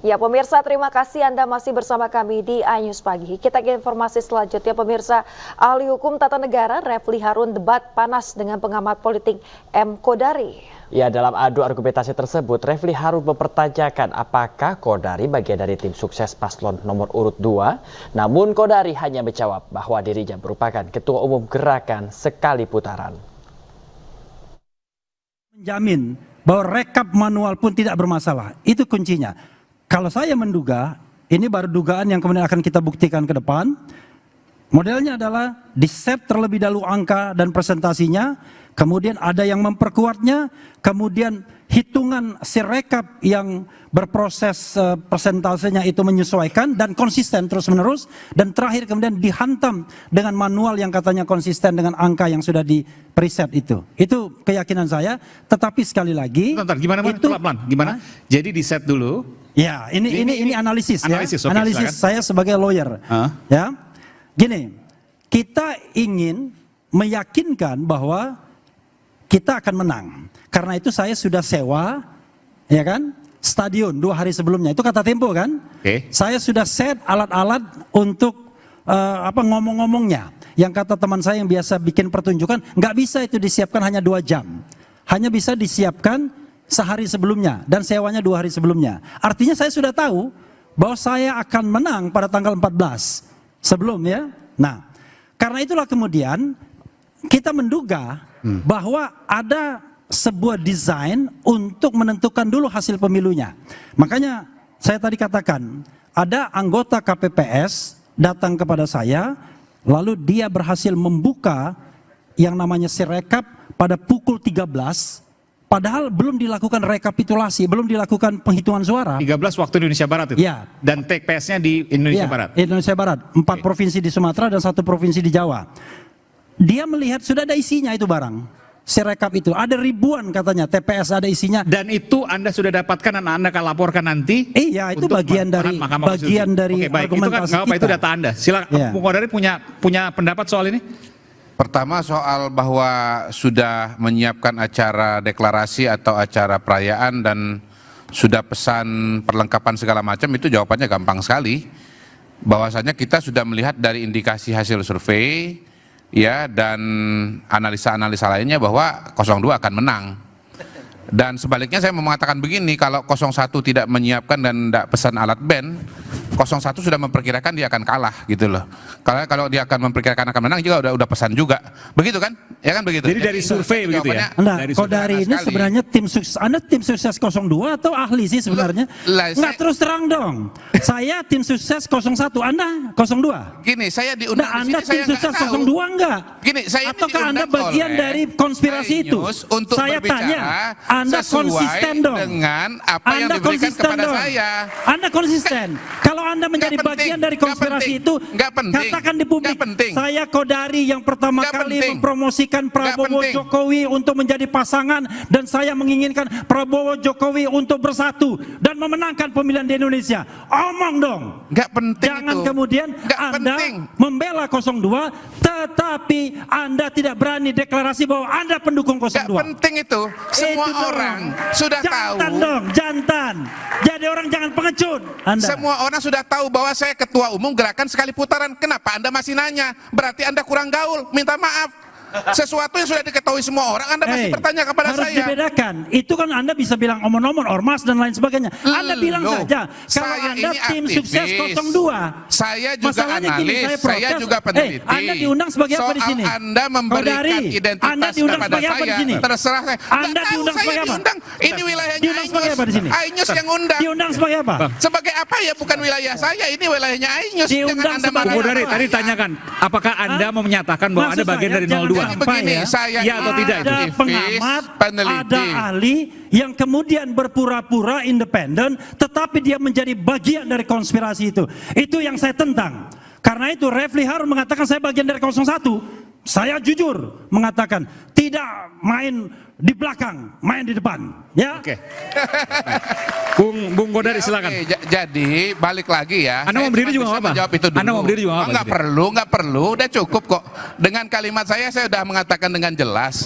Ya pemirsa, terima kasih Anda masih bersama kami di iNews Pagi. Kita ke informasi selanjutnya pemirsa. Ahli hukum tata negara Refli Harun debat panas dengan pengamat politik M. Kodari. Ya, dalam adu argumentasi tersebut, Refli Harun mempertanyakan apakah Kodari bagian dari tim sukses paslon nomor urut 2. Namun Kodari hanya menjawab bahwa dirinya merupakan ketua umum gerakan sekali putaran. Menjamin bahwa rekap manual pun tidak bermasalah, itu kuncinya. Kalau saya menduga, ini baru dugaan yang kemudian akan kita buktikan ke depan. Modelnya adalah di-set terlebih dahulu angka dan presentasinya, kemudian ada yang memperkuatnya, kemudian hitungan sirekap yang berproses persentasenya itu menyesuaikan dan konsisten terus-menerus, dan terakhir kemudian dihantam dengan manual yang katanya konsisten dengan angka yang sudah di preset itu. Itu keyakinan saya, tetapi sekali lagi gimana itu pelan-pelan, gimana? Jadi di-set dulu. Ya, ini analisis ya. Analisis, okay, analisis saya sebagai lawyer. Ya. Gini, kita ingin meyakinkan bahwa kita akan menang. Karena itu saya sudah sewa, ya kan, stadion 2 hari sebelumnya. Itu kata Tempo kan? Okay. Saya sudah set alat-alat untuk ngomong-ngomongnya. Yang kata teman saya yang biasa bikin pertunjukan, nggak bisa itu disiapkan hanya 2 jam. Hanya bisa disiapkan sehari sebelumnya dan sewanya 2 hari sebelumnya. Artinya saya sudah tahu bahwa saya akan menang pada tanggal 14 sebelum ya. Nah, karena itulah kemudian kita menduga bahwa ada sebuah desain untuk menentukan dulu hasil pemilunya. Makanya saya tadi katakan ada anggota KPPS datang kepada saya, lalu dia berhasil membuka yang namanya sirekap pada pukul 13. Padahal belum dilakukan rekapitulasi, belum dilakukan penghitungan suara. 13 waktu Indonesia Barat itu? Ya. Dan TPS-nya di Indonesia Barat? Indonesia Barat. 4 provinsi di Sumatera dan 1 provinsi di Jawa. Dia melihat sudah ada isinya itu barang. Sirekap itu. Ada ribuan katanya TPS ada isinya. Dan itu Anda sudah dapatkan dan Anda akan laporkan nanti? Iya, itu bagian dari argumentasi kita. Itu data Anda. Silakan, ya. Bung Kodari punya pendapat soal ini? Pertama soal bahwa sudah menyiapkan acara deklarasi atau acara perayaan dan sudah pesan perlengkapan segala macam, itu jawabannya gampang sekali. Bahwasanya kita sudah melihat dari indikasi hasil survei ya dan analisa-analisa lainnya bahwa 02 akan menang. Dan sebaliknya saya mau mengatakan begini, kalau 01 tidak menyiapkan dan tidak pesan alat band, 01 sudah memperkirakan dia akan kalah gitu loh. Kalau dia akan memperkirakan akan menang juga udah pesan juga. Begitu kan? Ya kan begitu. Jadi dari survei begitu ya. Nah, Kodari ini sebenarnya tim sukses, Anda tim sukses 02 atau ahli sih sebenarnya? Enggak, terus terang dong. Saya tim sukses 01, Anda 02. Gini, saya diundang nah, di sini, Anda tim sukses 02 enggak? Gini, saya ataukah Anda bagian dari konspirasi itu? Untuk saya tanya, Anda konsisten dong dengan apa yang diberikan kepada saya. Anda konsisten. Kalau Anda menjadi bagian dari konspirasi itu, katakan di publik, saya Kodari yang pertama kali mempromosikan Prabowo Jokowi untuk menjadi pasangan, dan saya menginginkan Prabowo Jokowi untuk bersatu dan memenangkan pemilihan di Indonesia. Omong dong. Nggak penting. Jangan itu. kemudian Anda membela 02, tetapi Anda tidak berani deklarasi bahwa Anda pendukung 02. Nggak penting itu. Semua itu orang sudah tahu. Jantan dong, jantan. Jadi orang jangan pengecut. Semua orang sudah tahu bahwa saya ketua umum gerakan sekali putaran. Kenapa Anda masih nanya? Berarti Anda kurang gaul. Minta maaf. Sesuatu yang sudah diketahui semua orang, Anda masih bertanya kepada harus saya. Harus dibedakan. Itu kan Anda bisa bilang omong-omong, ormas dan lain sebagainya. Anda bilang saja, kalau Anda tim sukses 02. Saya juga analis, saya juga peneliti. Anda diundang sebagai apa di sini? Anda memberikan identitas Anda diundang kepada sebagai apa di saya. sini? Terserah saya. Anda diundang sebagai apa? Ini wilayahnya diundang sebagai apa di sini? Ainyus yang undang. Diundang sebagai apa? Sebagai apa ya? Bukan wilayah saya, ini wilayahnya Ainyus. Diundang sebagai Bung Kodari tadi tanyakan, apakah Anda mau menyatakan bahwa Anda bagian dari 02? Begini, ya atau tidak itu? Ada pengamat, ada ahli yang kemudian berpura-pura independen, tetapi dia menjadi bagian dari konspirasi itu. Itu yang saya tentang. Karena itu Refli Harun mengatakan saya bagian dari 01. Saya jujur mengatakan tidak main di belakang, main di depan. Ya. Oke. Bung Kodari silakan. Oke, jadi balik lagi ya. Anda mau berdiri juga nggak apa? Jawab itu dulu. Anda mau berdiri juga nggak apa? Nggak perlu, udah cukup kok. Dengan kalimat saya sudah mengatakan dengan jelas.